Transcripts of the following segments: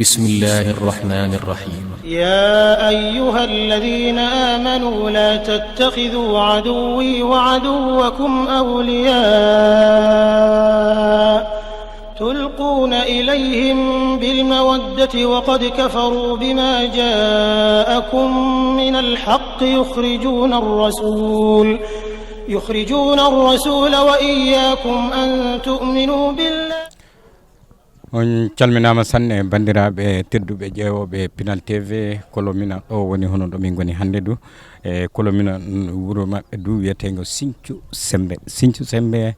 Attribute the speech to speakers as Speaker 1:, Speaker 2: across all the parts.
Speaker 1: بسم الله الرحمن الرحيم.
Speaker 2: يا أيها الذين آمنوا لا تتخذوا عدوي وعدوكم أولياء تلقون إليهم بالمودة وقد كفروا بما جاءكم من الحق يخرجون الرسول وإياكم أن تؤمنوا بالله.
Speaker 3: on calminama sanne bandiraɓe tedduɓe ƴeewoɓe Pinal TV kolomina ɗo woni hono ɗo min goni hannde du e kolomina wuro maɓɓe du wiyetego Sinthiou Sembe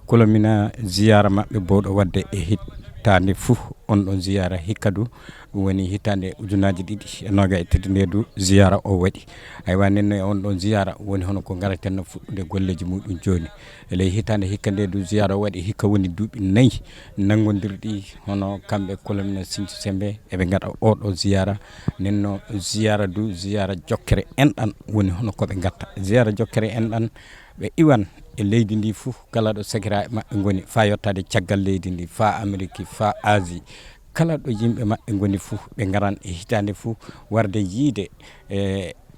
Speaker 3: kolomina ziyara maɓɓe bowɗo wadde e hittande fou on ɗon ziyara hikka du woni hittande ujunaji ɗiɗi e noga e teddude du ziyara o waɗi aywa nen on ɗon ziyara woni hono ko garatenno fuɗɗude golleji muɗum joni eley hittande hikka nde du ziyara o waɗi hikka woni duuɓi 4 nangodirɗi hono kamɓe kolomina Sinthiou Sembe eɓe gaɗa oɗo ziyara nenno ziyara du ziyara jokkere enɗan woni hono koɓe gatta ziyara jokkere enɗan ɓe iwan e leydi ndi fou kala ɗo sakiraɓe maɓɓe goni fa yettade caggal leydi ndi fa Amérique fa Asie kala ɗo yimɓe maɓɓe goni fou ɓe garan e hitande fou warde yiide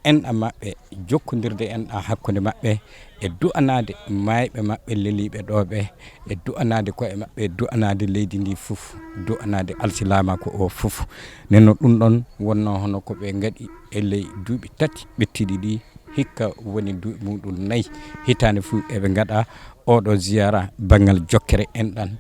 Speaker 3: enɗam maɓɓe jokkodirde enɗam hakkude maɓɓe e du'anade mayɓe maɓɓe leliɓe ɗoɓe e du'anade koye maɓɓe du'anade leydi ndi fof du'anade alsilamako o fof nenno ɗum ɗon wonno hono ko ɓe gaɗi e ley duuɓi 3 ɓettiɗi ɗi hikka woni duuɓi muɗum 4 hitande fou eɓe gaɗa oɗo ziyara banggal jokkere enɗan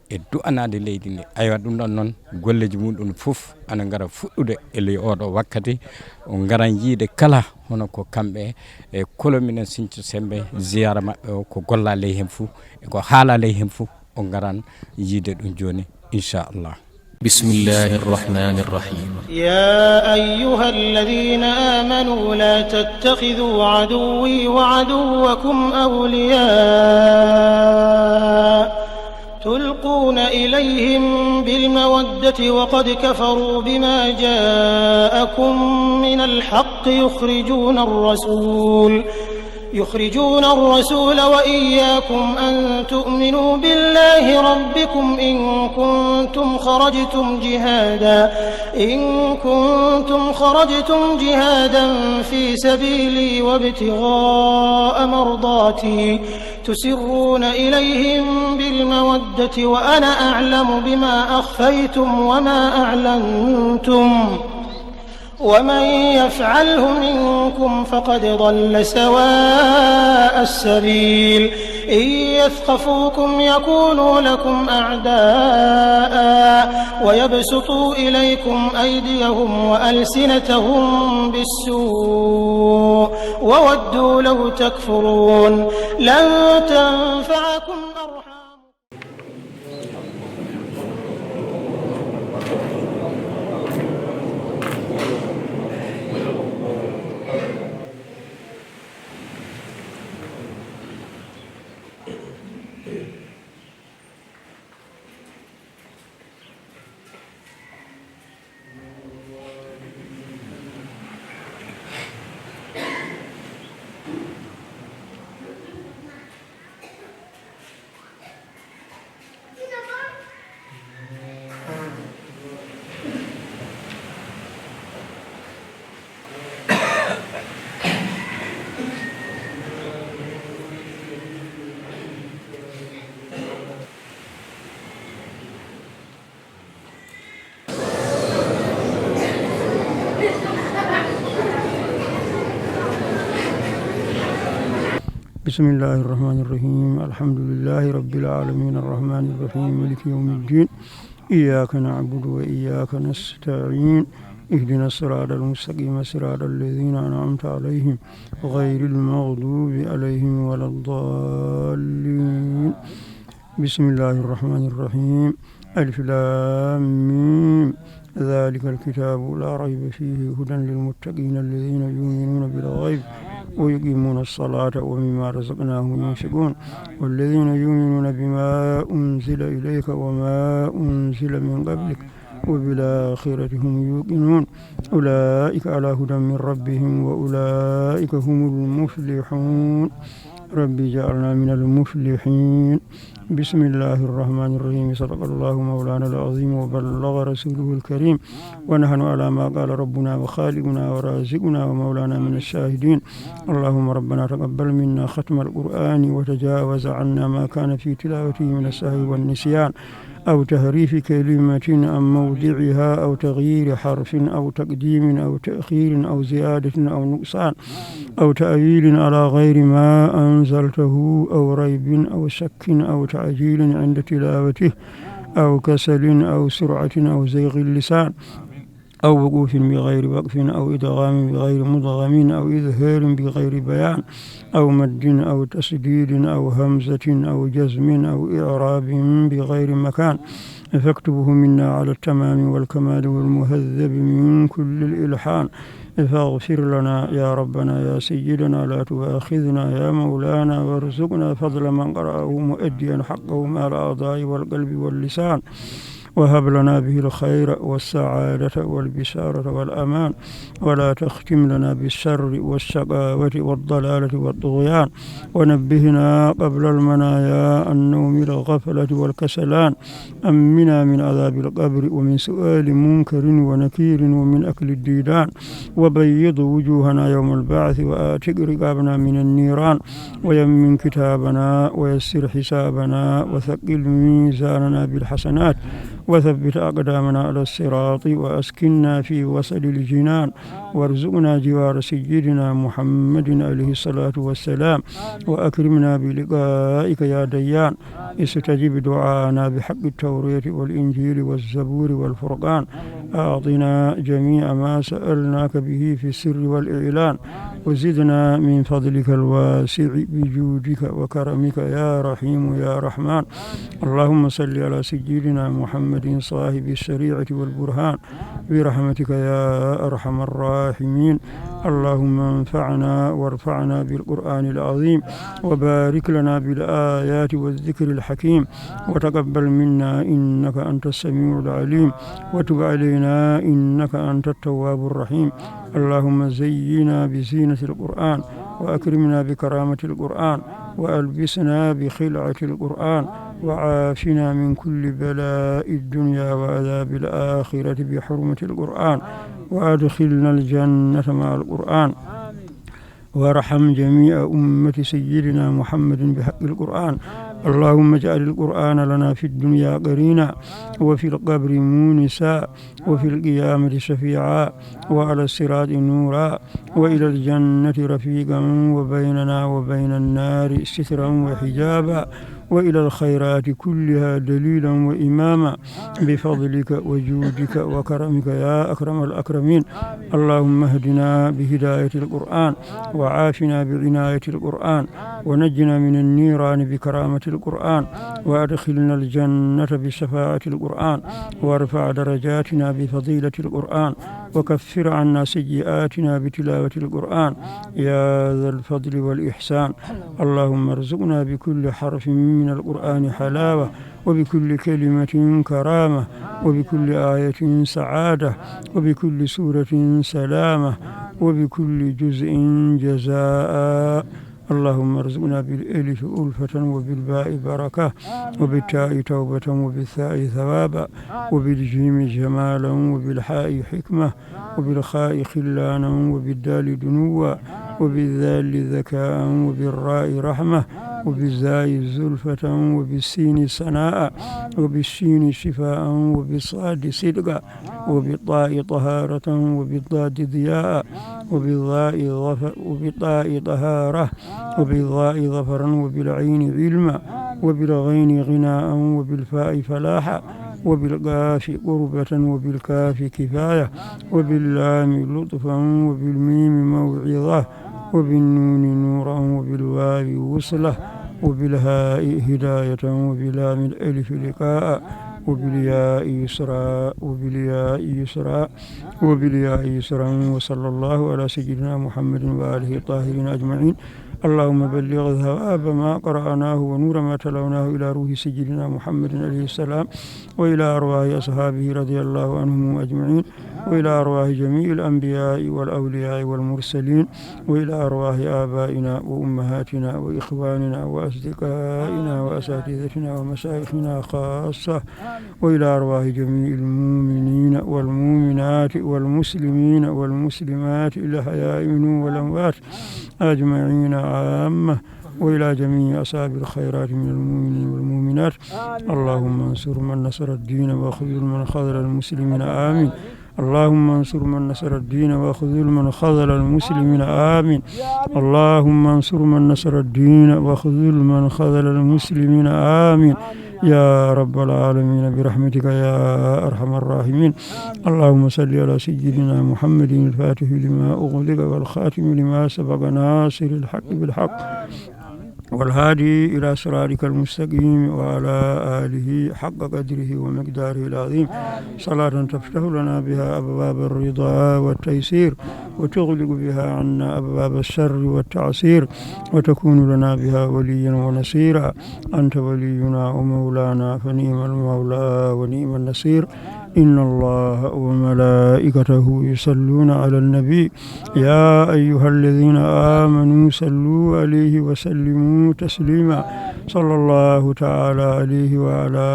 Speaker 3: e du'anade leydi ndi aywa ɗum ɗon noon golleji muɗum fof ana gara fuɗɗude e ley oɗo wakkati o garan yiide kala hono ko kamɓe e kolomina Sinthiou Sembe ziyara maɓɓe o ko golla ley hen fou e ko haala ley hen fou o garan yiide ɗum joni inchallah.
Speaker 1: بسم الله الرحمن الرحيم.
Speaker 2: يا أيها الذين آمنوا لا تتخذوا عدوي وعدوكم أولياء تلقون إليهم بالمودة وقد كفروا بما جاءكم من الحق يخرجون الرسول وإياكم أن تؤمنوا بالله ربكم إن كنتم خرجتم جهادا في سبيلي وابتغاء مرضاتي تسرون إليهم بالمودة وأنا أعلم بما أخفيتم وما أعلنتم ومن يفعله منكم فقد ضل سواء السبيل إن يثقفوكم يكونوا لكم أعداء ويبسطوا إليكم أيديهم وألسنتهم بالسوء وودوا لو تكفرون لن تنفعكم أرحام.
Speaker 4: بسم الله الرحمن الرحيم الحمد لله رب العالمين الرحمن الرحيم مالك يوم الدين إياك نعبد وإياك نستعين اهدنا الصراط المستقيم صراط الذين أنعمت عليهم غير المغضوب عليهم ولا الضالين. بسم الله الرحمن الرحيم ألف لام ميم ذلك الكتاب لا ريب فيه هدى للمتقين الذين يؤمنون بالغيب ويقيمون الصلاة ومما رزقناهم ينفقون والذين يؤمنون بما أنزل إليك وما أنزل من قبلك وبالآخرة هم يوقنون أولئك على هدى من ربهم وأولئك هم المفلحون. ربي جعلنا من المفلحين. بسم الله الرحمن الرحيم. صدق الله مولانا العظيم وبلغ رسوله الكريم، ونحن على ما قال ربنا وخالقنا ورازقنا ومولانا من الشاهدين. اللهم ربنا تقبل منا ختم القرآن وتجاوز عنا ما كان في تلاوته من السهو والنسيان أو تحريف كلمة عن موضعها أو تغيير حرف أو تقديم أو تأخير أو زيادة أو نقصان أو تأويل على غير ما أنزلته أو ريب أو شك أو تعجيل عند تلاوته أو كسل أو سرعة أو زيغ اللسان أو وقوف بغير وقف أو إدغام بغير مدغم أو إظهار بغير بيان أو مد أو تسديد أو همزة أو جزم أو إعراب بغير مكان، فاكتبه منا على التمام والكمال والمهذب من كل الإلحان. فاغفر لنا يا ربنا يا سيدنا، لا تؤاخذنا يا مولانا، وارزقنا فضل من قرأه مؤديا حقه مع الأعضاء والقلب واللسان، وهب لنا به الخير والسعادة والبشارة والأمان، ولا تختم لنا بالشر والشقاوة والضلالة والطغيان، ونبهنا قبل المنايا النوم الغفلة والكسلان، أمنا من عذاب القبر ومن سؤال منكر ونكير ومن أكل الديدان، وبيض وجوهنا يوم البعث، وآتق رقابنا من النيران، ويمن كتابنا ويسر حسابنا، وثقل ميزاننا بالحسنات، وثبت أقدامنا على الصراط، وأسكننا في وسط الجنان، وارزقنا جوار سيدنا محمد عليه الصلاة والسلام، وأكرمنا بلقائك يا ديان. استجب دعانا بحق التوراة والإنجيل والزبور والفرقان، أعطنا جميع ما سألناك به في السر والإعلان، وزدنا من فضلك الواسع بجودك وكرمك يا رحيم يا رحمن. اللهم صل على سيدنا محمد صاحب الشريعة والبرهان برحمتك يا أرحم الراحمين. اللهم انفعنا وارفعنا بالقرآن العظيم، وبارك لنا بالآيات والذكر الحكيم، وتقبل منا إنك أنت السميع العليم، وتب علينا إنك أنت التواب الرحيم. اللهم زينا بزينة القرآن، وأكرمنا بكرامة القرآن، وألبسنا بخلعة القرآن، وعافنا من كل بلاء الدنيا وعذاب الآخرة بحرمة القرآن، وأدخلنا الجنة مع القرآن، وارحم جميع أمة سيدنا محمد بحق القرآن. اللهم اجعل القرآن لنا في الدنيا قرينا، وفي القبر مونسا، وفي القيامة شفيعا، وعلى الصراط نورا، وإلى الجنة رفيقا، وبيننا وبين النار سترا وحجابا، وإلى الخيرات كلها دليلا وإماما، بفضلك وجودك وكرمك يا أكرم الأكرمين. اللهم اهدنا بهداية القرآن، وعافنا بعناية القرآن، ونجنا من النيران بكرامة القرآن، وأدخلنا الجنة بشفاعة القرآن، وارفع درجاتنا بفضيلة القرآن، وكفر عنا سيئاتنا بتلاوة القرآن يا ذا الفضل والإحسان. اللهم ارزقنا بكل حرف من القرآن حلاوة، وبكل كلمة كرامة، وبكل آية سعادة، وبكل سورة سلامة، وبكل جزء جزاء. اللهم ارزقنا بالألف ألفة، وبالباء بركة، وبالتاء توبة، وبالثاء ثوابا، وبالجيم جمالا، وبالحاء حكمة، وبالخاء خلانا، وبالدال دنوا، وبالذال ذكاء، وبالراء رحمة، وبالزاء زلفة، وبالسين سناء، وبالشين شفاء، وبالصاد صدقا، وبالطاء طهارة، وبالضاد ضياء، وبالطاء طهارة، وبالضاء ظفرا، وبالعين علما، وبالغين غناء، وبالفاء فلاحا، وبالقاف قربة، وبالكاف كفاية، وباللام لطفا، وبالميم موعظة، وبالنون نورا، وبالواو وصلة، وبالهاء هداية، وبلام الألف لقاء، وبالياء يسرا، وبالياء يسرا. وصلى الله على سيدنا محمد وآله الطاهرين أجمعين. اللهم بلغ ثواب ما قرأناه ونور ما تلوناه إلى روح سيدنا محمد عليه السلام، وإلى أرواح أصحابه رضي الله عنهم أجمعين، وإلى أرواح جميع الأنبياء والأولياء والمرسلين، وإلى أرواح آبائنا وأمهاتنا وإخواننا وأصدقائنا وأساتذتنا ومشايخنا خاصة، وإلى أرواح جميع المؤمنين والمؤمنات والمسلمين والمسلمات الأحياء منهم والأموات أجمعين عامة، وإلى جميع أصحاب الخيرات من المؤمنين والمؤمنات. اللهم انصر من نصر الدين وخذل من خذل المسلمين آمين. اللهم انصر من نصر الدين وخذل من خذل المسلمين آمين. اللهم انصر من نصر الدين وخذل من خذل المسلمين آمين يا رب العالمين برحمتك يا أرحم الراحمين. اللهم صل على سيدنا محمد الفاتح لما أغلق والخاتم لما سبق ناصر الحق بالحق والهادي إلى صراطك المستقيم وعلى آله حق قدره ومقداره العظيم، صلاة تفتح لنا بها أبواب الرضا والتيسير وتغلق بها عنا أبواب الشر والتعسير، وتكون لنا بها وليا ونصيرا. أنت ولينا ومولانا فنعم المولى ونعم النصير. إن الله وملائكته يصلون على النبي يا أيها الذين آمنوا صلوا عليه وسلموا تسليما. صلى الله تعالى عليه وعلى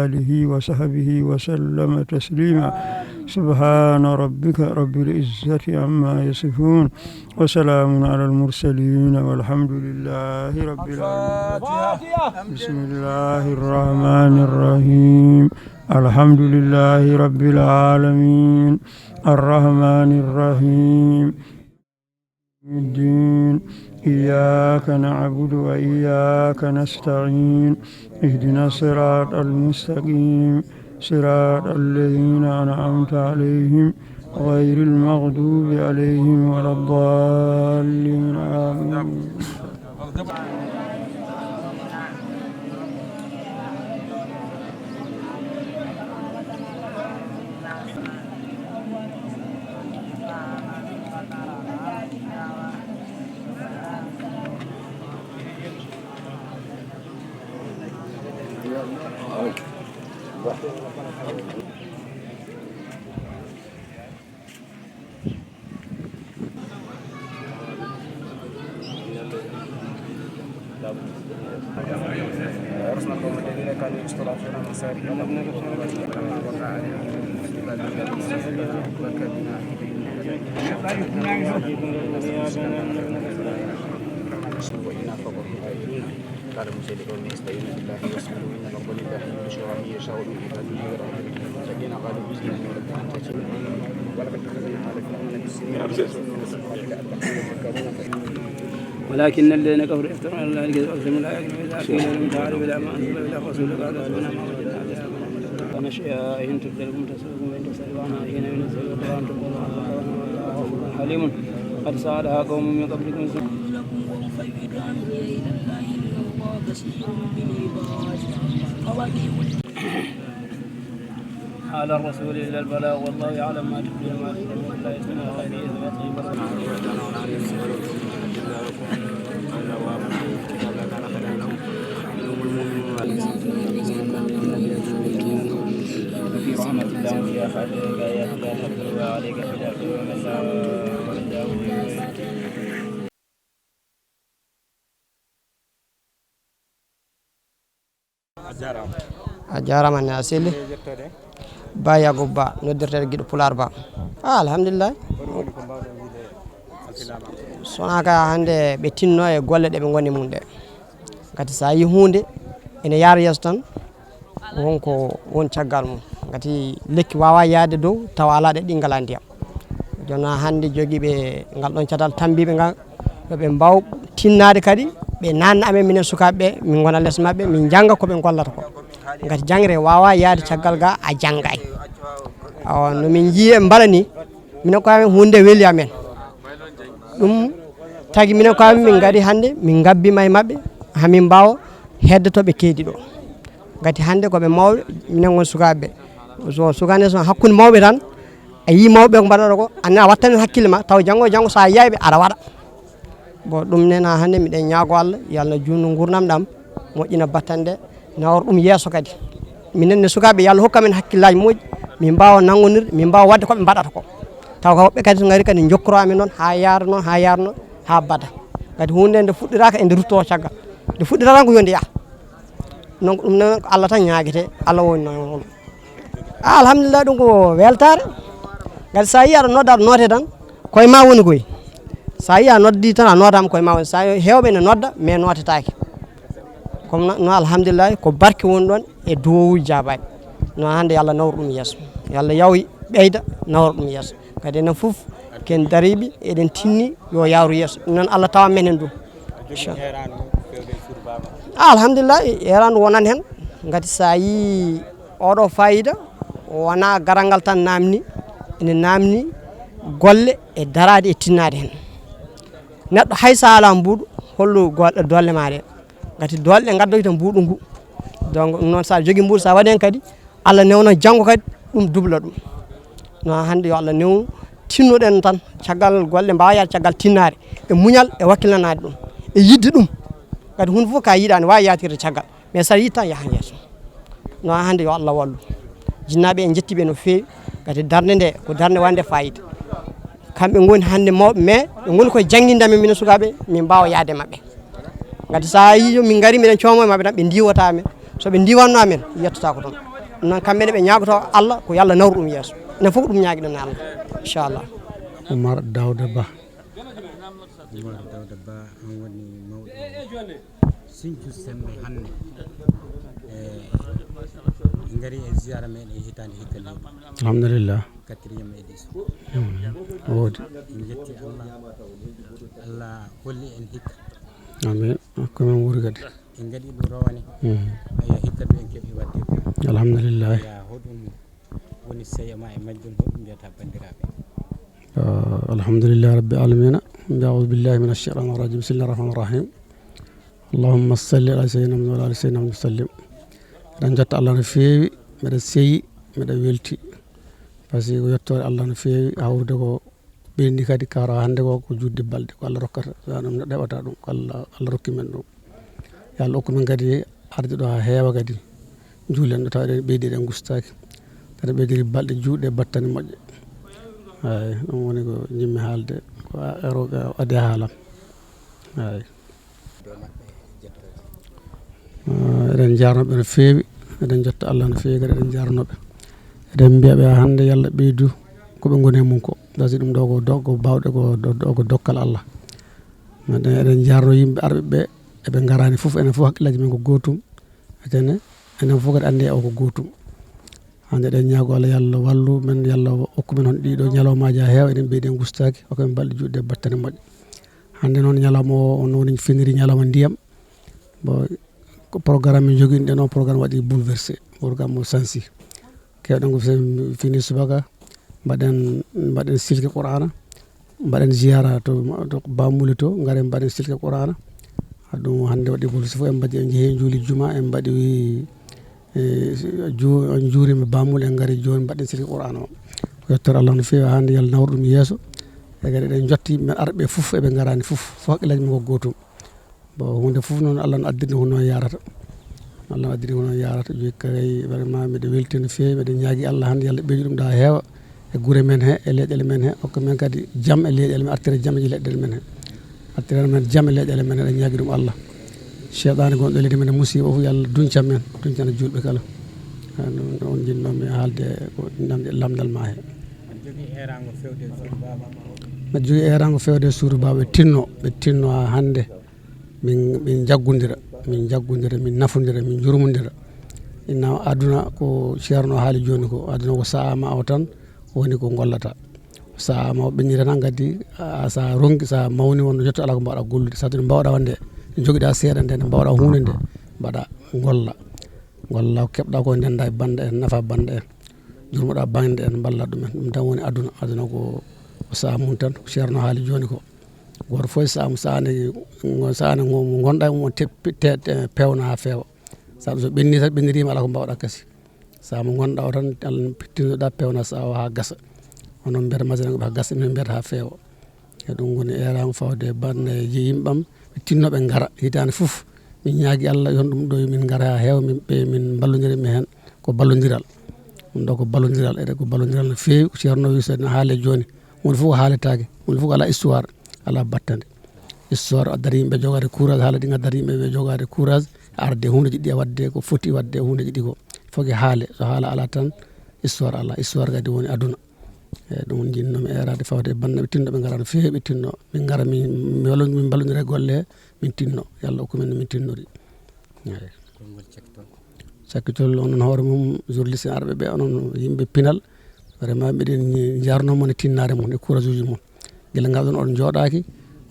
Speaker 4: آله وصحبه وسلم تسليما. سبحان ربك رب العزة عما يصفون وسلام على المرسلين والحمد لله رب العالمين. بسم الله الرحمن الرحيم. الحمد لله رب العالمين الرحمن الرحيم الدين. إياك نعبد وإياك نستعين. اهدنا الصراط المستقيم صراط الذين أنعمت عليهم غير المغضوب عليهم ولا الضالين آمين.
Speaker 5: ورسنا قوم الذين كانوا يستضعفون مساكن وإنا فقط قال موسى لقوم يستعينوا بالله واصبروا إن الأرض لله ينشرها من يشاء من عباده ويرحمه الذين قالوا بسم الله ولم تجد ولقد كتبنا على فرعون ولكن الذين كفروا يفترون على الله الكذب ويكتمون الآيات وإذا قيل لهم تعالوا إلى ما أنزل إلى الرسول قالوا حسبنا ما وجدنا عليه آباءنا ونشأ إن تبدل لكم تسؤكم وإن تسألوا عنها حين ينزل القرآن تقول الله غفور حليم قد سألها قوم من قبلكم على الرسول إلى البلاغ والله يعلم ما تخفي وما تعلنون لا يسمع غير إذ وطيب في رحمة الله وفي خير آيات لا تتلوها عليك حجاب ومن
Speaker 6: a jarama ne a selli Ba Yagoub Ba noddirteɗo guiɗo Pular Ba. Alhamdulillah sona ka hande ɓe tinno e golle ɗe ɓe goni mum ɗe, gati sa yi hunde ene yaara yeeso tan wonko won caggal mum, gati lekki wawa yaade dow tawa ala ɗe ɗi ngala ndiyam. jona hande joguiɓe ngal ɗon catal tambiɓe ngal yoɓe mbaw tinnade kadi ɓe nanna amen minen sukaɓeɓe min gona less mabɓe min jangga koɓe gollata ko, gati jangre wawa yaade caggal ga a janggay. no min jii e mbala ni minen ko amen hunde weeli amen, ɗum tagui minen ko amen min gari hande min gabbima e mabɓe hamin mbawa heddotoɓe keedi ɗo, gati hande koɓe mawɓe minen gon sukaɓeɓe. so sukane son hakkude mawɓe tan a yi mawɓe ko mbaɗata ko anne a wattani hakkille ma taw janggo e janggo sa yayɓe aɗa waɗa bo ɗum nena hannde miɗen ñaago Allah yo Allah juutno gurdam ɗam moƴƴina battande nawor ɗum yeeso kadi minen ne sukaaɓe yo Allah hokka men hakkillaji moƴƴi min mbawa nangonirde min mbawa wadde koɓe mbaɗata ko taw ko woɓɓe kadi so ngari kadi jokkoro amen noon ha yaara noon ha bada kadi hunde nde fuɗɗiraka ende rutto caggal nde fuɗɗirata ko yonde yaha donc ɗum noon ko Allah tan ñaaguete Allah woni noon alhamdulillah ɗum ko weltare kadi sa yi aɗa nodda aɗa noote tan koye ma woni koye sa yi a noddi tan a noddama koye ma woni sa hewɓe ne nodda mais notetake comme no alhamdulillah ko barke woni ɗon e duwowuji jabaɓe noon hannde yo Allah nawru ɗum yeeso yo Allah yaw ɓeyda nawra ɗum yeeso kadi enen fof ken dariɓe eɗen tinni yo yawru yeeso noon Allah tawa men hen ɗum alhamdulillah erandu wonan hen gati sa yi oɗo fayida wona garal ngal tan namni ene namni golle e darade e tinnade hen neɗɗo hay sa ala mbuuɗu hollu dolle ma ɗe gati dolle ɗe gaddoyta mbuuɗu ngu donc noon sa jogui mbuuɗu sa waɗi hen kadi Allah newno janggo kadi ɗum dubla ɗum noon hannde yo Allah newnu tinnoɗen tan caggal golle mbawa yaade caggal tinnare e muñal e wakkillanade ɗum e yidde ɗum kadi hunde fof ka yiiɗani wawi yatirde caggal mais sa yiit tan yahan yeeso noon hannde yo Allah wallu jinnaɓe en jettiɓe no fewi kadi darde nde ko darde wande fayida kamɓe goni hannde mawɓe mais ɓe goni koye jangguindamen minen sukaɓe min mbawa yaade mabɓe gati sa yi min gari miɗen coomo e mabɓe tan ɓe diwata amen soɓe diwanno amen yettota ko toon noon kamɓene ɓe ñagoto Allah ko yo Allah nawru ɗum yeeso enen fof ɗum ñaguiɗen Allah inchallah
Speaker 7: Oumar Daouda Ba
Speaker 3: an woni mawɗo Sinthiou Sembé hannde ngari e ziyara men e hitande hikka leydi
Speaker 7: alhamdulillah
Speaker 3: 4e édition
Speaker 7: woodi
Speaker 3: en jetti Allah holli en hikka
Speaker 7: amin komin wuuri kadi
Speaker 3: en gaɗi ɗum rowane aya hikka ɗo en keeɓi wadde
Speaker 7: alhamdulillah
Speaker 3: ya hoɗum woni seeya ma e majjum hoɗum mbiyata bandiraɓe
Speaker 7: alhamdulillah rabbil alamina a'udhu billahi minash shaitanir rajim bismillahir rahmanir rahim allahumma salli ala sayyidina Muhammad wa ala ali sayyidina Muhammad sallim eɗen jetta Allah no feewi mbeɗa seeyi mbeɗa welti par ce que ko yettore Allah no feewi hawrude ko ɓendi kadi kara hannde ko judde balɗe ko Allah rokkata ɗum neɗɗo heɓata ɗum ko Allah rokki men ɗum yo Allah hokku men kadi arde ɗo ha heewa kadi juulen ɗo tawa eɗen ɓeydi eɗen gustaki taɗa ɓeydiri balɗe juuɗe battane moƴƴe eyi ɗum woni ko jimmi haalde ko rewɓe adi haalam eyi eɗen jarnoɓe no feewi eɗen jetta Allah no feewi kadi eɗen jarnoɓe eɗen mbiyaɓe hannde yo Allah ɓeydu koɓe goni e mum ko gasi ɗum ɗo ko bawɗe ko dokkal Allah meɗen eɗen jarno yimɓe arɓe ɓe eɓe garani foof enen foof hakkillaji men ko gotum etene enen foof kadi andi o ko gotum hande eɗen ñaago Allah yo Allah wallu men yo Allah hokku men on ɗiɗo ñalawmaji ha heewa eɗen ɓeydi en gustaki hokku men balɗe juɗɗe battane moƴƴe hande noon ñalawma o on woni feniri ñalawma ndiyam bo ko programme min joguino ɗen o programme waɗi bouleversé programme o sansi kewɗen ko fini subaka mbaɗen silke qur'ana mbaɗen ziyara to bamuli to garen mbaɗen silke qur'ana ɗum hande waɗi bouleversé fof en mbaɗi en jeehi juuli juma en mbaɗi on juurima bamuli en gari joni mbaɗen silke qur'ana o ko yettore Allah no fewi hande yo Allah nawru ɗum yeeso e kadi eɗen jotti men arɓe fof eɓe garani fof hakkillaji men ko gotum bon hunde fof noon Allah no addiri hono yarata Allah no addiri hono yarata joyi kay vraiment mbiɗa welti no fewi mbiɗa ñaagui Allah hande yo Allah ɓeydu ɗum ɗa heewa e guure men he e leyɗele men he hokka men kadi jaam e leyɗele men artire jaam e leyɗele men he artire men jaam e leyɗele men eɗen ñaagui ɗum Allah cheytane gonɗo leydi men e musiba o fof yo Allah duñcan men duñcana julɓe kala on jinnomi haalde ko namde lamdal ma he mbeɗa jogui erago fewde e suudu ba ɓe tinno ha hande min jaggodira min nafodira min jurmodira inna aduna ko ceerno haali joni ko aduna ko sahama o tan woni ko gollata sahama o ɓenni tan gaddi sa ronki sa mawni wonno jotto ala ko mbawɗa gollude saɗa mbawɗa wande joguiɗa seeɗa nde mbawɗa hunde nde mbaɗa golla ko keɓɗa ko ndenda e banda en nafa banda en jurmoɗa bande en balla ɗumen ɗum tan woni aduna ko saha mum tan ko ceerno haali joni ko goto fof sahane mo gonɗa e mum pewna ha feewa saɗa so ɓenni tan ɓennirima ala ko mbawɗa kasi saha mo gonɗa o tan Allah tinoɗa pewna saha o ha gasa onon mbiyata masina ha gasa min mbiyata ha feewa e ɗum woni erago fawde bande yimɓam ɓe tinnoɓe gara hitande foof min ñaagui Allah yon ɗum ɗo min gara ha heewa min ballodiren hen ko ballodiral ɗum ɗo ko ballodiral ede ko ballodiral no fewi ko ceerno wi so haale joni hunde fof ko haaletake hunde fof ko ala histoire ala battande histoire addata yimɓe jogade courage haala ɗi gaddata yimɓeɓe jogade courage arde hundeji ɗi wadde ko foti wadde hundeji ɗi ko foke haale so haala ala tan histoire ala histoire kadi woni aduna eyyi ɗum jinnomi erade fawde bande ɓe tinno ɓe gara no fewi ɓe tinno min gara min ballodira golle he min tinno yallah hokkumen min tinnori eyyi cakkitol onon hoore mum journaliste arɓe ɓe onon yimɓe pinal vraiment mbiɗen jarnomon e tinnare mon e courage uji mon guila ngal ɗon oɗon jooɗaki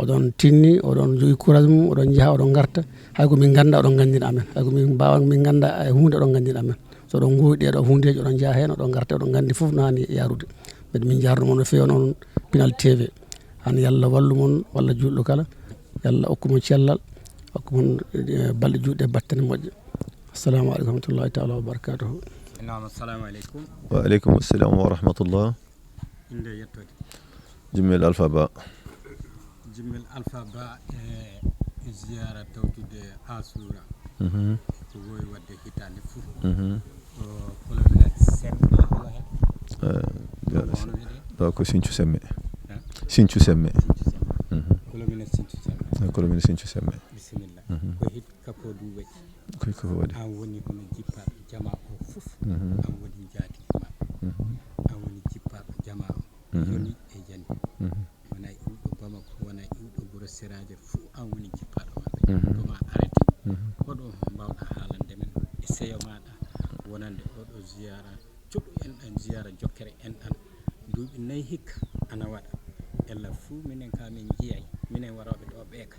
Speaker 7: oɗon tinni oɗon jogui courage mum oɗon jaaha oɗon garta hay komin ganda oɗon gandina amen hay komin mbawa min ganda e hunde oɗon gandina amen so oɗon gowi ɗeɗo hundeji oɗon jaaha hen oɗon garta oɗon gandi foof no hani yarude mbeɗa min jarnomon no fewi onon Pinal TV han yallah wallu mon walla julɗo kala yallah hokkumon cellal hokkumon balɗe juɗɗe battane moƴƴe assalamu aleykum wa rahmatullahi taala wa barakatuhu.
Speaker 3: assalamu aleykum.
Speaker 8: wa aleykum assalam wa rahmatullah.
Speaker 3: inde yettode
Speaker 8: Jimmel Alpha Ba.
Speaker 3: Jimmel Alpha Ba e ziyara tawtude Asura ko wowi wadde hitande foof o kolomina sembe
Speaker 8: ɗo ko Sinthiou Semme Sinthiou Semme
Speaker 3: kolomina Sinthiou Semme
Speaker 8: kolomina Sinthiou Semme
Speaker 3: bisimilla ko hit kapo ɗum waɗi
Speaker 8: koy ko waɗi
Speaker 3: an woni hono jippaɓe jama o foof an woni jaatigi maɓɓe an woni jippaɓe jama o yoni e jandi wona iwɗo Bamako wona iwɗo Wuro Siraje fuu an woni jippaɗo maɓɓe koma arrêté hoɗo mbawɗa haalande men e seyo maɗa wonande oɗo ziyara cuɓu en ɗan ziyara jokkere en ɗan duuɓi 4 hikka ana waɗa ella fuu minen ka min jiyay minen waroɓe ɗo ɓeeka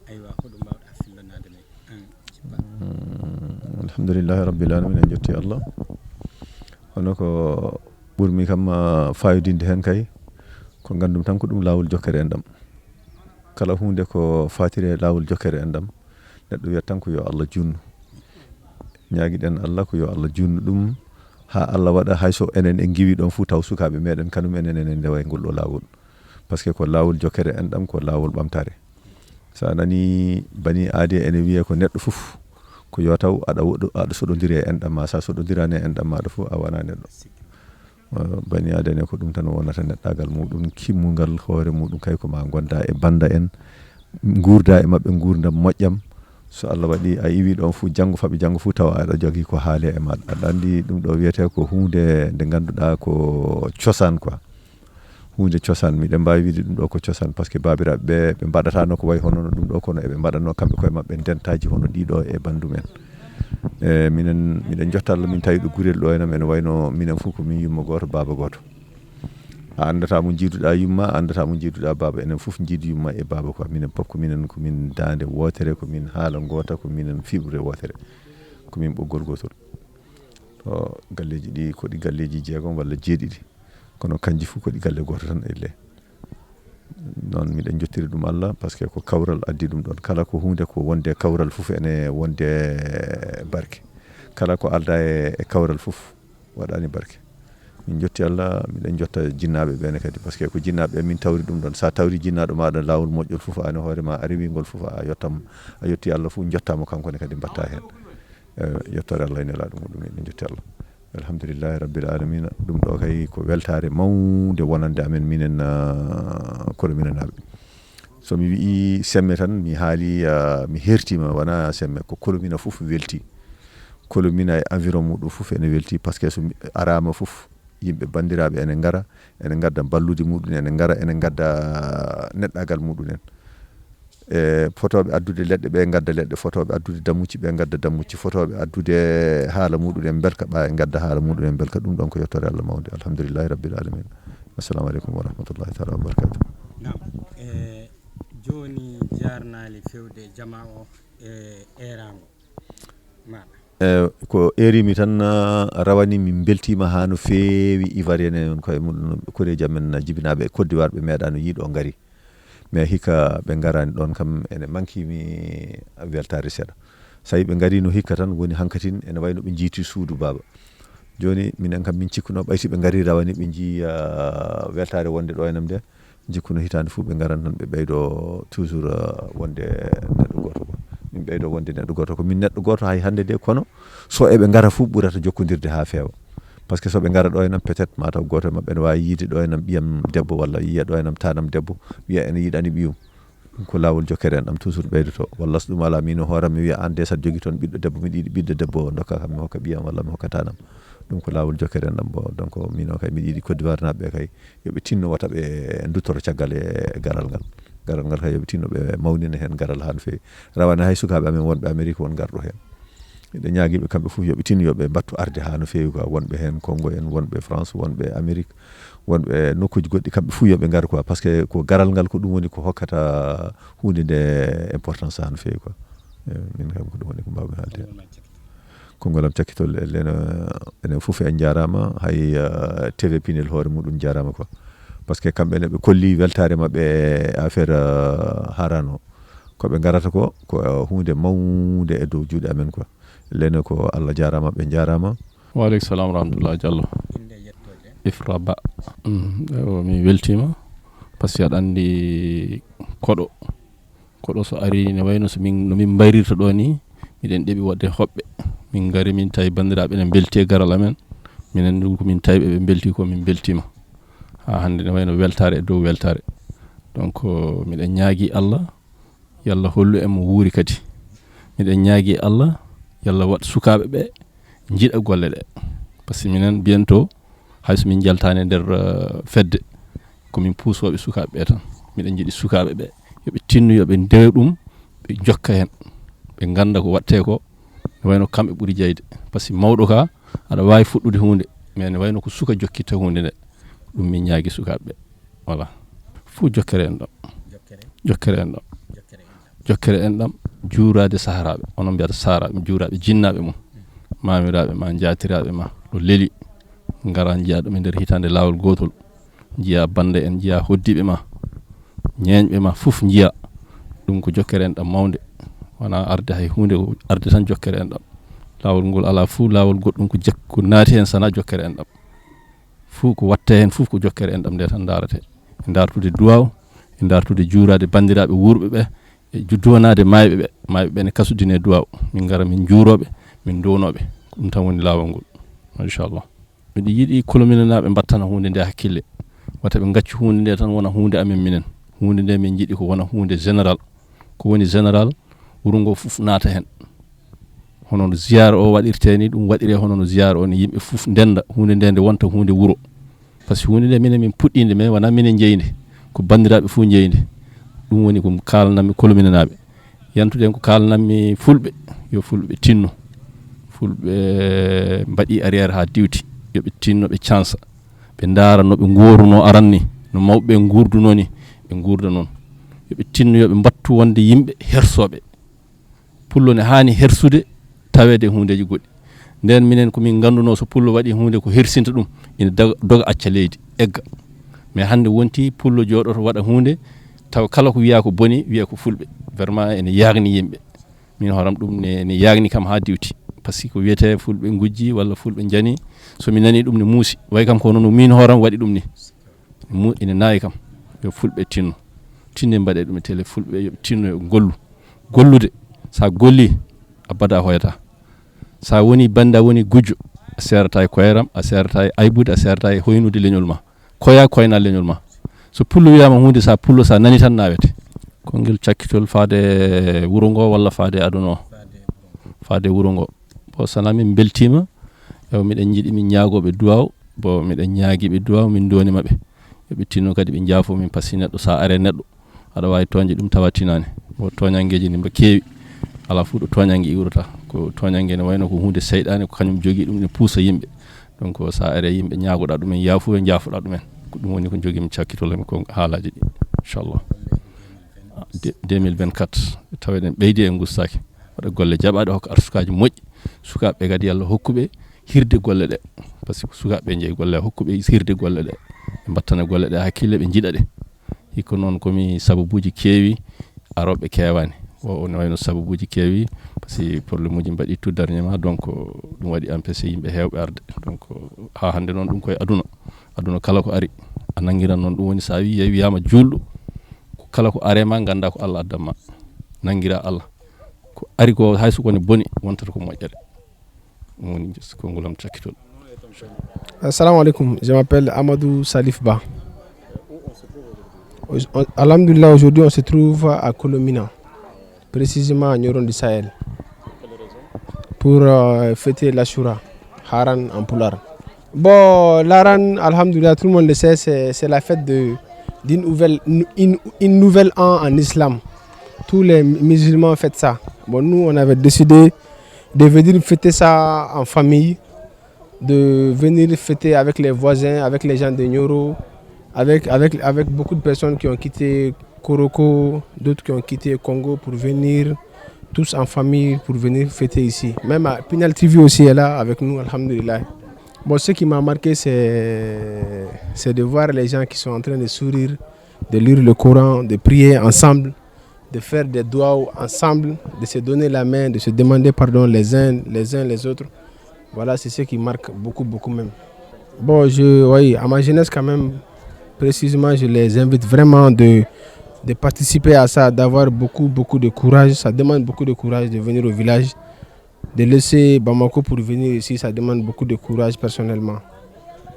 Speaker 3: aywa hoɗo mbawɗa fillanade men an jippa.
Speaker 8: alhamdulillahi rabbil alamin en jetti Allah hono ko ɓurmi kam fayodinde hen kay ko gandum tan ko ɗum lawol jokkere en ɗam kala hunde ko fatire lawol jokkere en ɗam neɗɗo wiyata tan ko yo Allah junnu ñaguiɗen Allah ko yo Allah junnu ɗum ha Allah waɗa hayso enen en giwi ɗon fuu taw sukaɓe meɗen kanum enen ndewa e ngol ɗo lawol par ce que ko lawol jokkere en ɗam ko lawol ɓamtare sa nani bani aadi ene wiye ko neɗɗo foof ko yo taw aɗa soɗodiri e enɗam ma sa soɗodirani e enɗam maɗa fof a wona neɗɗo bani aadi ene ko ɗum tan wonata neɗɗagal muɗum kimmugal hoore muɗum kay ko ma gonda e banda en gurda e mabɓe gurdam moƴƴam so Allah waɗi a iwi ɗon fuu janggo faɓe janggo fuu tawa aɗa jogui ko haali e maɗa aɗa andi ɗum ɗo wiyete ko hunde nde ganduɗa ko cosaan quoi hunde cosaan miɗen mbawi wiide ɗum ɗo ko cosaan par ce que babiraɓe ɓe mbaɗatano ko way hono ɗum ɗo kono eɓe mbaɗatno kamɓe koye mabɓe dentaji hono ɗiɗo e bandum en e miɗen jotta Allah min tawi ɗo gurel ɗo henam ene wayno minen foof ko min yumma goto baba goto a andata mo jiiduɗa yumma a andata mo jiiduɗa baba enen foof jiidu yumma e baba quoi minen pop komin dande wotere komin haala gota ko minen fiɓre wotere komin ɓoggol gotol to galleji ɗi koɗi galleji jeegom walla jeeɗiɗi kono kanji fuu koɗi galle goto tan elle noon miɗen jottiri ɗum Allah par ce que ko kawral addi ɗum ɗon kala ko hunde ko wonde kawral foof ene wonde barke kala ko alda e kawral foof waɗani barke min jotti Allah miɗen jotta jinnaɓe ɓene kadi par ce que ko jinnaɓe min tawri ɗum ɗon sa tawri jinnaɗo maɗa lawol moƴƴol foof an hoorema a rewigol foof a yetti Allah foof jottama kankone kadi mbatta hen yettore Allah ene laɗum muɗum miɗen jotti Allah alhamdulillahi rabbil alamin ɗum ɗo kay ko weltare mawde wonande amen minen kolomina naɓe so mi wi semme tan mi haali mi hertima wona semme ko kolomina foof welti kolomina e environ muɗum foof ene welti par ce que so arama foof yimɓe bandiraɓe ene gara ene gadda ballude muɗum ene gara ene gadda neɗɗagal muɗum en e fotoɓe addude leɗɗe ɓe gadda leɗɗe fotoɓe addude dammucci ɓe gadda dammucci fotoɓe addude haala muɗum belka ɓa e gadda haala muɗum belka ɗum ɗon ko yettore Allah mawde alhamdulillahi rabbil alamin assalamu aleykum wa rahmatullahi taala wa barakatuh.
Speaker 3: joni jarnali fewde jama o e erago maɗa
Speaker 8: ko erimi tan rawani min beltima ha no fewi ivoirien en koye muɗum koreji amen jibinaɓe Côte d'Ivoire ɓe meeɗano yiiɗo gari mais hikka ɓe garani ɗon kam ene mankimi weltare seeɗa so ɓe gari no hikka tan woni hankatin ene wayno ɓe jiiti suudu baba joni minen kam min cikkuno ɓayti ɓe gari rawani ɓe jii weltare wonde ɗo enam nde jikkuno hitande fuu ɓe ngaran tan ɓe ɓeydo toujours wonde neɗɗo goto ko min ɓeydo wonde neɗɗo goto ko min neɗɗo goto hay hande de kono so eɓe ngara fuu ɓurata jokkodirde ha feewa par ce que so ɓe ngara ɗo enam peut être mataw goto e mabɓe ne wawi yiide ɗo enam ɓiyam debbo walla yiya ɗo enam tanam debbo wiya ene yiɗani ɓiyum ko lawol jokkere en ɗam toujours ɓeydoto walla so ɗum ala min hooram mi wiya an de saɗa jogui toon ɓiɗɗo debbo miɗa yiɗi ɓiɗɗo debbo dokka kam mi hokka ɓiyam walla mi hokka tanam ɗum ko lawol jokkere en ɗam bo donc min o kay miɗa yiɗi Côte d'Ivoire naɓe kay yoɓe tinno wata ɓe duttoro caggal e garal ngal kay yoɓe tinno ɓe mawnina hen garal ha no fewi rawane hay sukaɓe amen wonɓe Amérique won garɗo hen eɗen ñaaguiɓe kamɓe fof yoɓe tinno yoɓe battu arde ha no fewi quoi wonɓe hen Congo en wonɓe France wonɓe Amérique wonɓe nokkuji goɗɗi kamɓe fof yoɓe gar quoi par ce que ko garal ngal ko ɗum woni ko hokkata hunde nde importance ha no fewi quoi min kam ko ɗum woni ko mbawmi haalde konngol am cakkitol enen fof en jarama hay TV Pinel hoore muɗum jarama quoi par ce que kamɓene ɓe kolli weltare mabɓe affaire harano koɓe garata ko hunde mawde e dow juuɗe amen quoi lene ko Allah jarama ɓe jarama.
Speaker 9: Wa aleykum salam rahmatullah Diallo Ifra Ba mi weltima par ce que aɗa andi koɗo so ari ne wayno so min no min bayrirta ɗo ni miɗen ɗeɓi wadde hoɓɓe min gari min tawi bandiraɓe ene belti e garal amen minen ɗum komin tawi ɓe belti ko min beltima ha hande ne wayno weltare e dow weltare donc miɗen ñaagui Allah yalla hollu en mo wuuri kadi miɗen ñaagui Allah yalla wat sukaɓe ɓe jiiɗa golle ɗe par ce que minen bientôt hayso min jaltani nder fedde komin puusoɓe sukaɓe ɓe tan miɗen jiiɗi sukaɓe ɓe yoɓe tinno yoɓe ndewe ɗum ɓe jokka hen ɓe ganda ko watte ko ne wayno kamɓe ɓuuri jeyde par ce que mawɗo ka aɗa wawi fuɗɗude hunde mais ne wayno ko suka jokkitta hunde nde ɗum min ñaagui sukaɓe ɓe voilà fuu jokkere en ɗam jokkere en ɗam juurade saharaɓe onon mbiyata saharaɓe juuraɓe jinnaɓe mum mamiraɓe ma jatiraɓe ma ɗo leeli gara jiya ɗum e nder hitande lawol gotol jiya bande en jiya hoddiɓe ma ñeñɓe ma fof jiya ɗum ko jokkere en ɗam mawde wona arde hay hunde arde tan jokkere en ɗam lawol ngol ala fuu lawol goɗɗum ko naati hen sana jokkere en ɗam fuu ko watte hen fof ko jokkere en ɗam nde tan darate e dartude duwaw e dartude juurade bandiraɓe wurɓe ɓe e duwanade mayɓe ɓe ne kasudine duwaw min gara min juuroɓe min downoɓe ɗum tan woni lawol ngol inchallah miɗo yiiɗi kolominaɓe battana hunde nde hakkille wata ɓe gacci hunde nde tan wona hunde amen minen hunde nde min jiiɗi ko wona hunde général ko woni général wuro ngo fof naata hen hono no ziyara o waɗirte ni ɗum waɗire hono no ziyara o ni yimɓe fof ndenda hunde nde wonta hunde wuro par ce que hunde nde minen min puɗɗinde mais wona minen jeyde ko bandiraɓe fof jeyde ɗum woni ko kalnanmi kolominaɓe yantude en ko kalnanmi fulɓe yo fulɓe tinno fulɓe mbaɗi arriére ha diwti yoɓe tinno ɓe cansa ɓe daara no ɓe goruno aranni no mawɓe gurduno ni ɓe gurda noon yoɓe tinno yoɓe mbattu wonde yimɓe hersoɓe pullo ne hani hersude tawede hundeji goɗɗi nden minen komin ganduno so pullo waɗi hunde ko hersinta ɗum ina doga acca leydi egga mais hande wonti pullo joɗoto waɗa hunde taw kala ko wiya ko boni wiya ko fulɓe vraiment ene yagni yimɓe min horam ɗum ne yagni kam ha diwti par ce que ko wiyete fulɓe gujji walla fulɓe jani somi nani ɗum ne muusi way kam ko noon min horam waɗi ɗum ni ene nayi kam yo fulɓe tinne mbaɗe ɗum e télé fulɓe yoɓe tinno yo gollude sa golli a bada hoyata sa woni banda woni gujjo a serata e koyeram a serata e aybude a serata e hoynude leñol ma koyna leñol ma so pullo wiyama hunde sa pullo sa nani tan nawete konngel cakkitol faade wuro ngo walla faade aduna o faade wuro ngo bo sana min beltima ew miɗen jiiɗi min ñaagoɓe duwaw bo miɗen ñaaguiɓe duwaw min doni maɓe yoɓe tinno kadi ɓe jaafo min par ce que neɗɗo sa are neɗɗo aɗa wawi toñde ɗum tawa tinani bo toñangueji ni mba keewi ala fu ɗo toñangue iwrata ko toñangue ne wayno ko hunde seyɗade ko kañum jogui ɗum ne puusa yimɓe donc sa are yimɓe ñaagoɗa ɗumen yaafuya jaafoɗa ɗumen ko ɗum woni ko joguimi cakkitolemi ko haalaji ɗi inchallah 2024 taweɗen ɓeydi e gustaki waɗa golle jaɓaɗe hokka arsukaji moƴƴi sukaɓe kadi yallah hokkuɓe hirde golle ɗe par ce que sukaɓe jeeyi golle hokkuɓe hirde golle ɗe ɓe battana golle ɗe hakkille ɓe jiiɗa ɗe hikko noon komi sababuji keewi aroɓe kewani o ne wayno sababuji keewi par ce que probléme uji mbaɗi tout dernièrement donc ɗum waɗi empêché yimɓe hewɓe arde donc ha hande noon ɗum koye aduna kala ko ari a nangiran noon ɗum woni sa wiyama julɗo kala ko arema ganda ko Allah addama nangira Allah ko ari ko hayso kone boni wontata ko moƴƴere ɗum woni konngol am cakkitol.
Speaker 10: Assalamu alaikum, je m'appelle Amadou Salif Ba. Alhamdulillah, aujourd'hui on se trouve à Kolomina, précisément à Nyoron du Sahel, pour fêter l'Ashura, Haran en Poular. Bon, l'Haran, alhamdulillah, tout le monde le sait, c'est la fête d'une nouvelle an en islam. Tous les musulmans fêtent ça. Bon, nous, on avait décidé de venir fêter ça en famille, de venir fêter avec les voisins, avec les gens de Nyoro, avec beaucoup de personnes qui ont quitté Koroko, d'autres qui ont quitté Congo pour venir, tous en famille pour venir fêter ici. Même Pinal TV aussi est là avec nous, alhamdulillah. Bon, ce qui m'a marqué, c'est de voir les gens qui sont en train de sourire, de lire le Coran, de prier ensemble, de faire des doigts ensemble, de se donner la main, de se demander pardon les uns les autres. Voilà, c'est ce qui marque beaucoup même. Bon, oui, à ma jeunesse quand même, précisément, je les invite vraiment de participer à ça, d'avoir beaucoup de courage. Ça demande beaucoup de courage de venir au village. De laisser Bamako pour venir ici, ça demande beaucoup de courage personnellement.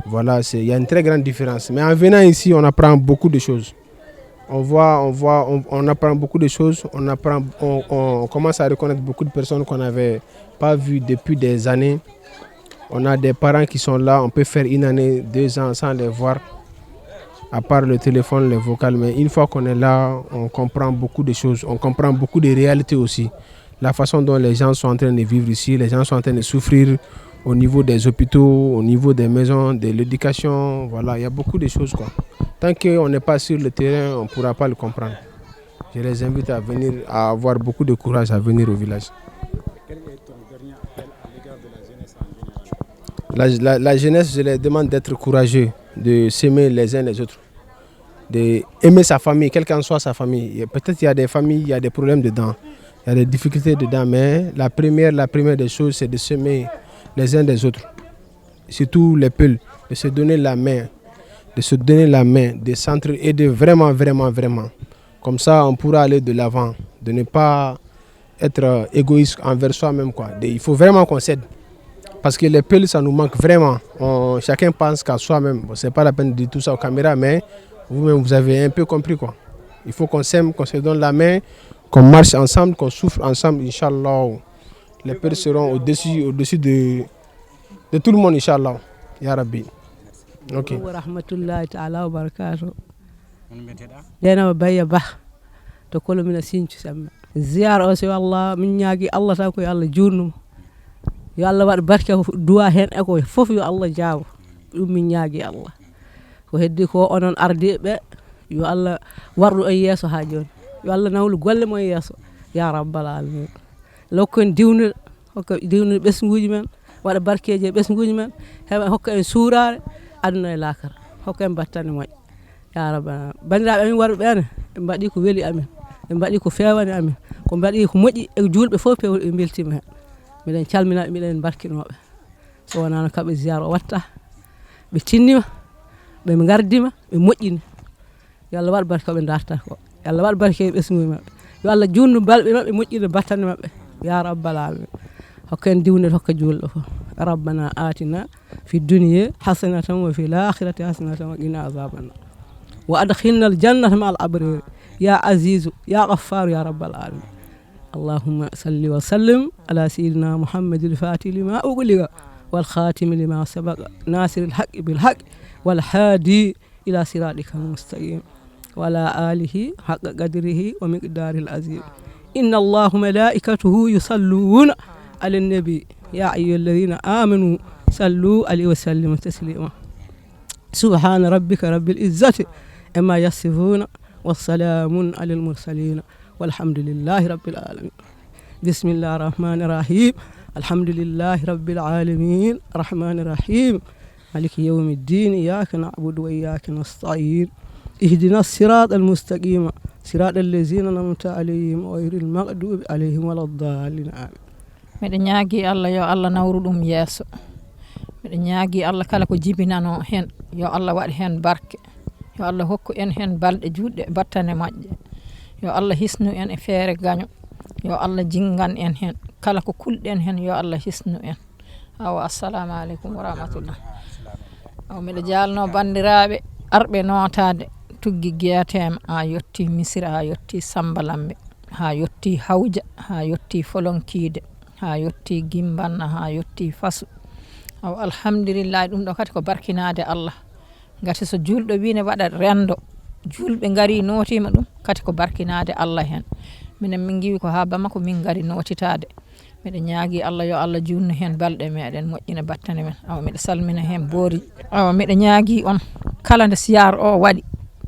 Speaker 10: Voilà, il y a une très grande différence. Mais en venant ici, on apprend beaucoup de choses. On apprend beaucoup de choses. On commence à reconnaître beaucoup de personnes qu'on n'avait pas vues depuis des années. On a des parents qui sont là, on peut faire 1 année, 2 ans sans les voir, à part le téléphone, les vocales. Mais une fois qu'on est là, on comprend beaucoup de choses, on comprend beaucoup de réalités aussi. La façon dont les gens sont en train de vivre ici, les gens sont en train de souffrir au niveau des hôpitaux, au niveau des maisons, de l'éducation. Voilà, il y a beaucoup de choses, quoi. Tant qu'on n'est pas sur le terrain, on ne pourra pas le comprendre. Je les invite à venir, à avoir beaucoup de courage à venir au village. La jeunesse, je leur demande d'être courageux, de s'aimer les uns les autres, d'aimer sa famille, quelle qu'en soit sa famille. Peut-être qu'il y a des familles, il y a des problèmes dedans, il y a des difficultés dedans, mais la première des choses, c'est de s'aimer les uns des autres. Surtout les peuples, de se donner la main, de s'entraider vraiment. Comme ça, on pourra aller de l'avant, de ne pas être égoïste envers soi-même, quoi. Il faut vraiment qu'on s'aide. Parce que les peuples, ça nous manque vraiment. Chacun pense qu'à soi-même. Bon, ce n'est pas la peine de dire tout ça aux caméras, mais vous-même, vous avez un peu compris, quoi. Il faut qu'on s'aime, qu'on se donne la main, qu'on marche ensemble, qu'on souffre ensemble, Inch'Allah. Les peuples seront au-dessus de tout le monde, Inch'Allah. Ya Rabbi. Ok.
Speaker 11: Wa rahmatullahi ta'ala wa barakatuh. Dena baya bah to Kolomina Sinthiou samma. Ziyara o so Allah min ñaagi Allah tan ko Allah jurnum. Yo Allah waɗa barke duwa hen e ko fof yo Allah jaabo ɗum min ñaagi Allah ko heddi ko onon ardiɓe yo Allah warɗu e yeeso ha joni yo Allah nawlu golle mo yeeso ya rabbal alamin lokkon diwnude hokka diwnude ɓesguji men waɗa barkeji e ɓesguji men heɓa hokka en suurare aduna e lakara hokka en battane moƴƴe ya rabbal bandiraɓe amin warɓe ɓene ɓe mbaɗi ko weeli amin ɓe mbaɗi ko fewani amin ko mbaɗi ko moƴƴi e julɓe fof pewol ɓe beltima hen miɗen calminaɓe miɗen barkinoɓe so wonano kamɓe ziyara o watta ɓe tinnima ɓe gardima ɓe moƴƴini yo Allah waɗ barke ɓe darta ko yo Allah waɗ barke e ɓesguji mabɓe yo Allah junnu balɓe mabɓe moƴƴina battane mabɓe ya rabbal alamin hokka en diwne hokka julɗo fof rabbana atina fi dunya hasanatan wa fil akhirati hasanatan wa qina azaban wa adkhilna al jannata ma al abrar ya azizu ya ghaffar ya rabbal alamin اللهم صل وسلم على سيدنا محمد الفاتح لما أغلق والخاتم لما سبق ناصر الحق بالحق والهادي إلى صراطك المستقيم وعلى آله حق قدره ومقداره العظيم إن الله ملائكته يصلون على النبي يا أيها الذين آمنوا صلوا عليه وسلموا تسليما سبحان ربك رب العزة أما يصفون والسلام على المرسلين والحمد لله رب العالمين بسم الله الرحمن الرحيم الحمد لله رب العالمين الرحمن الرحيم مالك يوم الدين إياك نعبد وإياك نستعين اهدنا الصراط المستقيم صراط الذين أنعمت عليهم غير المغضوب عليهم ولا الضالين آمين
Speaker 12: miɗen ñaagi Allah yo Allah nawru ɗum yeeso miɗen ñaagi Allah kala ko jibinano hen yo Allah waɗ hen barke yo Allah hokku en hen balɗe juɗɗe battane majje yo Allah hisnu en e feere gaño yo Allah jingan en hen kala ko kulɗen hen yo Allah hisnu en awa assalamu aleykum wa rahmatullah aw miɗo jalno bandiraɓe arɓe notade tuggi gueyatema ha yetti misira ha yetti sambalamɓe ha yetti hawja ha yetti folonkide ha yetti gimbanna ha yetti fasu aw alhamdulillah ɗum ɗo kadi ko barkinade Allah gati so julɗo wine waɗa rendo julɓe ngari notima ɗum kadi ko barkinade Allah hen minen min giwi ko ha bamako min ngari notitade miɗa ñaagui Allah yo Allah junnu hen balɗe meɗen moƴƴina battane men awa miɗa salmina hen boori awa miɗa ñaagui on kala nde siyar o waɗi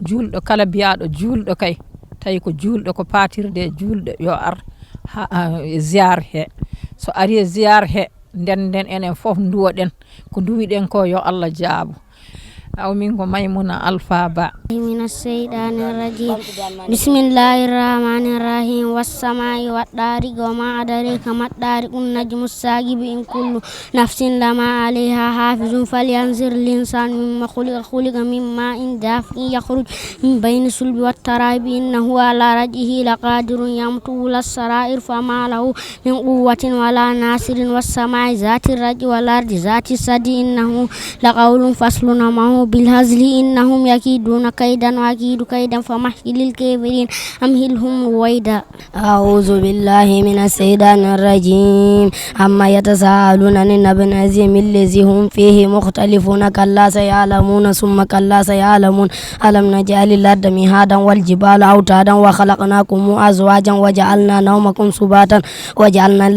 Speaker 12: julɗo kala biyaɗo julɗo kay tawi ko julɗo ko patirde julɗo yo ar ziyar he so ari e ziyar he nden enen foof duwoɗen ko duwiɗen ko yo Allah jaabu aw min ko Maymuna Alpha Ba
Speaker 13: من الشيطان الرجيم بسم الله الرحمن الرحيم والسماء والطارق وما أدريك ما الطارق النجم الثاقب إن كل نفس لما عليها حافظ فلينظر الإنسان مما خلق من ماء دافق يخرج من بين الصلب والترائب إنه على رجعه لقادر يمطول السرائر فما له من قوة ولا ناصر والسماء ذات الرجع والأرض ذات الصدع إنه لقول فصل معه بالهزل إنهم يكيدون كيدا وأكيد كيدا فمهل الكافرين أمهلهم رويدا أعوذ بالله من الشيطان الرجيم عما يتساءلون عن النبأ العظيم الذي هم فيه مختلفون كلا سيعلمون ثم كلا سيعلمون ألم نجعل الأرض مهادا والجبال أوتادا وخلقناكم أزواجا وجعلنا نومكم سباتا وجعلنا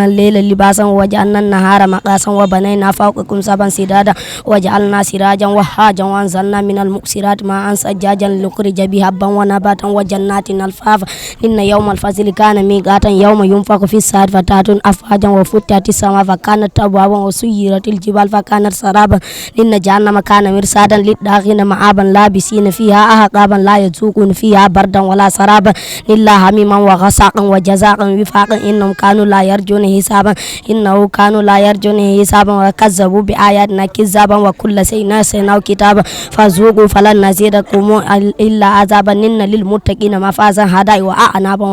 Speaker 13: الليل لباسا وجعلنا النهار مقاسا وبنينا فوقكم سبعا سدادا وجعلنا سراجا وهاجا وأنزلنا من المكسرات ماء ثجاجا لنخرج به حبا ونباتا وجنات ألفافا إن يوم الفصل كان ميقاتا يوم ينفخ في الصور فتأتون أفواجا وفتحت السماء فكانت أبوابا وسيرت الجبال فكانت سرابا إن جهنم كان مرصادا للطاغين مآبا لابسين فيها أحقابا لا يذوقون فيها بردا ولا سرابا إلا حميما وغساقا وجزاقا وفاقا إنهم كانوا لا يرجون حسابا وكذبوا بآياتنا كذابا وكل شيء نسيناه كتابا فذوقوا فلن نزيدكم إلا عذابا إن للمتقين مفازا هدى وأعنابا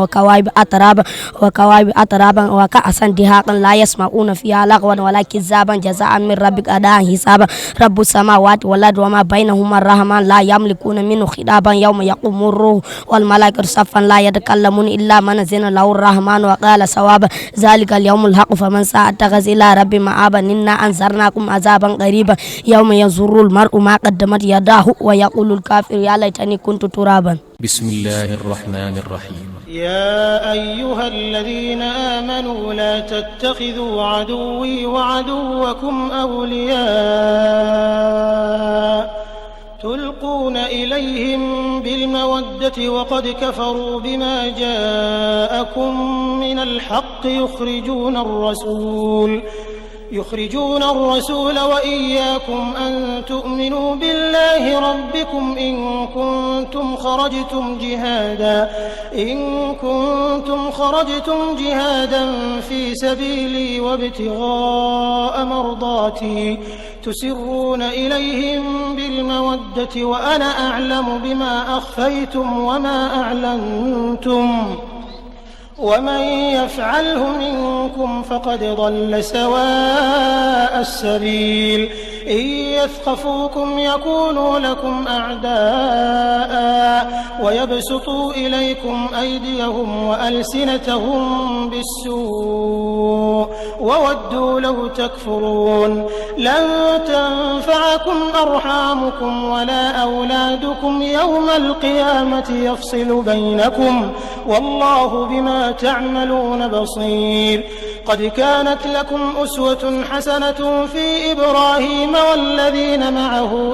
Speaker 13: وكواعب أترابا وكأسا دهاقا لا يسمعون فيها لغوا ولا كذابا جزاء من ربك أداء حسابا رب السماوات والأرض وما بينهما الرحمن لا يملكون منه خطابا يوم يقوم الروح والملائكة صفا لا يتكلمون إلا من أذن له الرحمن وقال صوابا ذلك اليوم الحق فمن شاء اتخذ إلى ربه مآبا إنا أنذرناكم عذابا قريبا يوم ينظر المرء ما قدمت يداه ويقول الكافر يا ليتني كنت ترابا.
Speaker 1: بسم الله الرحمن الرحيم.
Speaker 2: يا أيها الذين آمنوا لا تتخذوا عدوي وعدوكم أولياء تلقون إليهم بالمودة وقد كفروا بما جاءكم من الحق يخرجون الرسول وإياكم أن تؤمنوا بالله ربكم إن كنتم خرجتم جهادا في سبيلي وابتغاء مرضاتي تسرون إليهم بالمودة وأنا أعلم بما أخفيتم وما أعلنتم ومن يفعله منكم فقد ضل سواء السبيل إن يثقفوكم يكونوا لكم أعداء ويبسطوا إليكم أيديهم وألسنتهم بالسوء وودوا لو تكفرون لن تنفعكم أرحامكم ولا أولادكم يوم القيامة يفصل بينكم والله بما تعملون بصير قد كانت لكم أسوة حسنة في إبراهيم والذين معه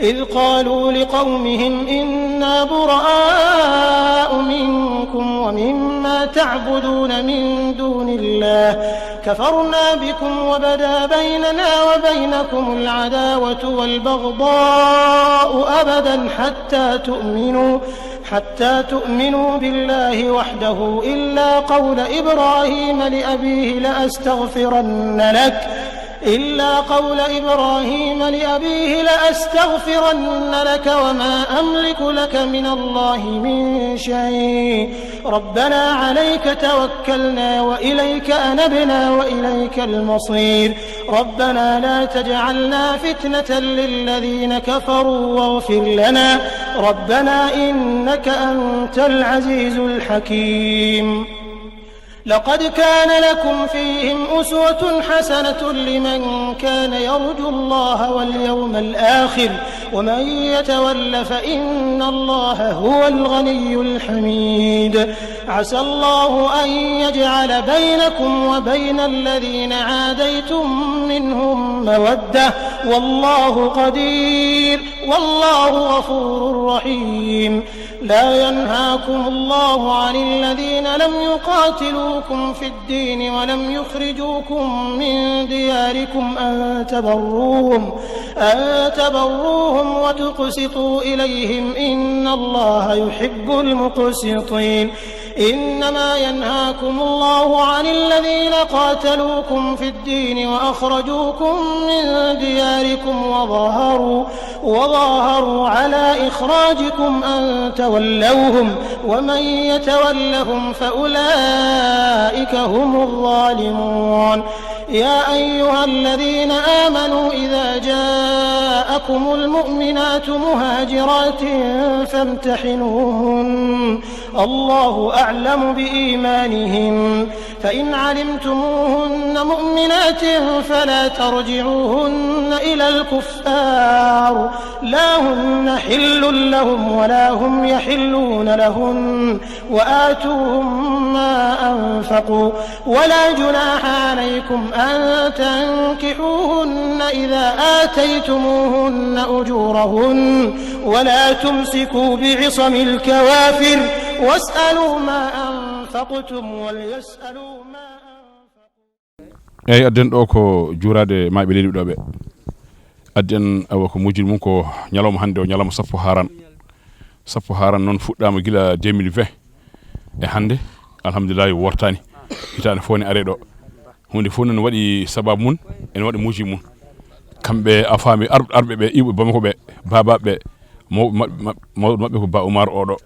Speaker 2: إذ قالوا لقومهم إنا براء منكم ومما تعبدون من دون الله كفرنا بكم وبدا بيننا وبينكم العداوة والبغضاء أبدا حتى تؤمنوا بالله وحده إلا قول إبراهيم لأبيه إلا قول إبراهيم لأبيه لأستغفرن لك وما أملك لك من الله من شيء ربنا عليك توكلنا وإليك أنبنا وإليك المصير ربنا لا تجعلنا فتنة للذين كفروا واغفر لنا ربنا إنك أنت العزيز الحكيم لقد كان لكم فيهم أسوة حسنة لمن كان يرجو الله واليوم الآخر ومن يتول فإن الله هو الغني الحميد عسى الله أن يجعل بينكم وبين الذين عاديتم منهم مودة والله قدير والله غفور رحيم لا ينهاكم الله عن الذين لم يقاتلوكم في الدين ولم يخرجوكم من دياركم أن تبروهم وتقسطوا إليهم إن الله يحب المقسطين إنما ينهاكم الله عن الذين قاتلوكم في الدين وأخرجوكم من دياركم وظاهروا على إخراجكم أن تولوهم ومن يتولهم فأولئك هم الظالمون يا أيها الذين آمنوا إذا جاءكم المؤمنات مهاجرات فامتحنوهن الله أعلم بإيمانهن فإن علمتموهن مؤمنات فلا ترجعوهن إلى الكفار لا هن حل لهم ولا هم يحلون لهن وآتوهم ما أنفقوا ولا جناح عليكم أن تنكحوهن إذا آتيتموهن أجورهن ولا تمسكوا بعصم الكوافر واسألوا ما أنفقتم وليسألوا ما
Speaker 14: أنفقوا أدن أوكو جوراد ما بليل دوبه أدن أوكو موجل مونكو نيالوم هاندو نيالوم صفو هاران نون فودام gila 2020 e hande alhamdulillah wortani hitane foni aredo hunde fo non wadi sababu mun en wadi muji mun kambe afami arbe be ibu bamako be baba be mabbe ko ba Umar odo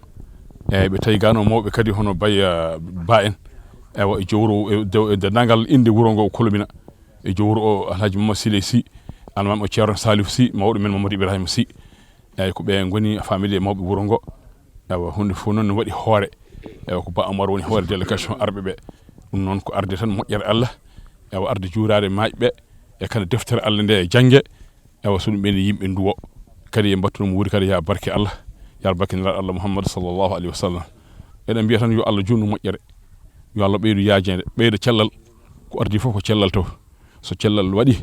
Speaker 14: e be tay gano mawbe kadi hono bayya ba en e wa jowro de nangal inde wurongo kolomina e jowro o alhaji Mamadou Sile si almam o Ceerno Salif si mawdo men Mamadou Ibrahima si e ko be ngoni family mawbe wurongo e wa hunde fo non wadi hoore e ko ba Umar woni hoore delegation arbe be dum non ko arde tan mojjere Allah e wa arde juuraade maajbe e kana deftere Allah nde jange e wa sunu ben yimbe nduwo kadi e battu mo wuri kadi ya barke Allah ya barke Allah Muhammad sallallahu alaihi wasallam eden biya tan yo Allah junnu mojjere yo Allah beydu yaajende beydo cellal ko ardi fof ko cellal to so cellal wadi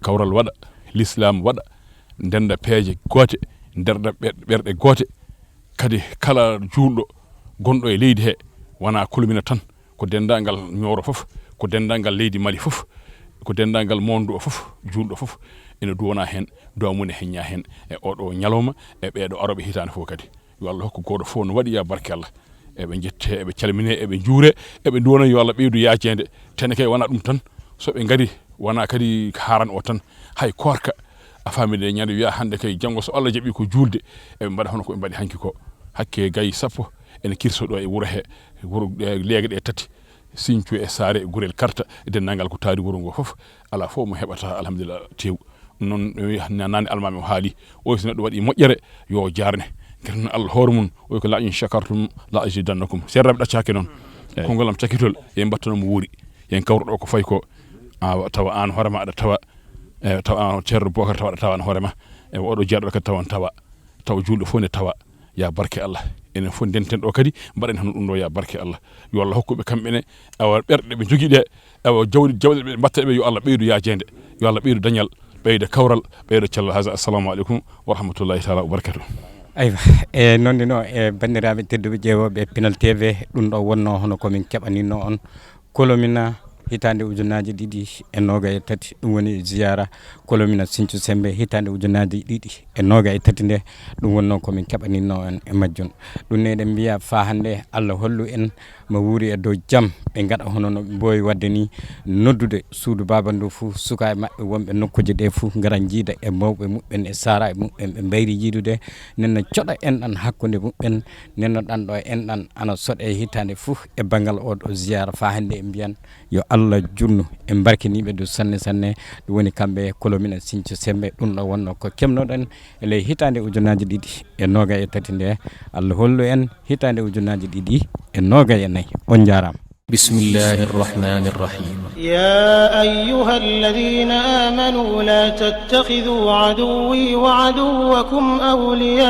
Speaker 14: kawral wada l'islam wada ndenda peeje gote nderda berde gote kadi kala juundo gondo e leydi he wana kulmina tan ko dendangal ñoro fof ko dendangal leydi Mali fof ko dendangal mondo fof juundo fof ene duwona hen doamune henya hen e odo nyaloma e beedo arobe hitane fo kadi yo Allah hokko godo fo no wadi ya barke Allah e be jette e be calmine e be juure e be duwona yo Allah beydu yaajende ten kay wana dum tan so be ngari wana kadi haran o tan hay korka a famide nyaade wi'a hande kay jango so Allah jabi ko julde e be mbada hono ko be mbadi hanki ko hakke gay sappo ene kirso do e wuro he wuro leege de tati Sinthiou e Saare gurel karta den nangal ko taari wuro ngo fof ala fo mo hebata alhamdulillah tew non nani almami o haali o so neddo wadi mojjere yo jarne ngirna Allah hormun o ko la in shakartum la azidannakum serrabe daccaake non ko ngolam takitol e mbattono mo wuri en kawrdo ko fay ko tawa an horema ada tawa tawa Ceerno Bokar tawa tawa an horema e odo jardo ka tawan tawa juldo fo ne tawa ya barke Allah enen fo denten do kadi mbaden hanu dum do ya barke Allah yo Allah hokkuɓe kamɓene awa berde be jogi de awa jawde be batta be yo Allah beydu yaajende yo Allah beydu dañal beyda kawral beyda cella haza assalamu alaikum wa rahmatullahi ta'ala wa barakatuh
Speaker 3: aywa e non dino e bandirabe tedduɓe jeewoɓe Pinal TV dum do wonno hono ko min kebanino on kolomina hitande ujunaji didi e noga e tati dum woni ziyara kolomina Sinthiou Sembe hitande ujunaji ɗiɗi e noga e tati nde ɗum wonno komin keɓanino en e majjun ɗum ne eɗen mbiya fa hande Allah hollu en mo wuuri e dow jaam ɓe gaɗa hono no ɓe mbowi wadde ni noddude suudu baba ndu fou sukaɓe mabɓe wonɓe nokkuji ɗe fou gara jiida e mawɓe muɓɓen e sara e muɓɓen ɓe mbayri jiidude nenno coɗa enɗan hakkude muɓɓen nenno ɗan ɗo enɗan ana soɗe hitande fou e banggal oɗo ziyara fa hande e mbiyan yo Allah junnu e barkiniɓe do sanne sanne ɗum woni kamɓe kolomina Sinthiou Sembe ɗum ɗo wonno ko kemnoɗen e ley hitande ujunaji ɗiɗi e noga e tati nde Allah hollu en hitande ujunaji ɗiɗi e noga e nayyi on jarama.
Speaker 1: بسم الله الرحمن الرحيم
Speaker 2: يا أيها الذين آمنوا لا تتخذوا عدوي وعدوكم أولياء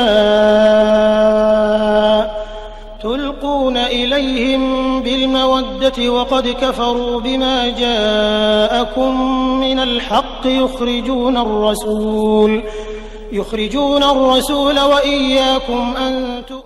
Speaker 2: تلقون إليهم بالمودة وقد كفروا بما جاءكم من الحق يخرجون الرسول وإياكم أن تؤمنوا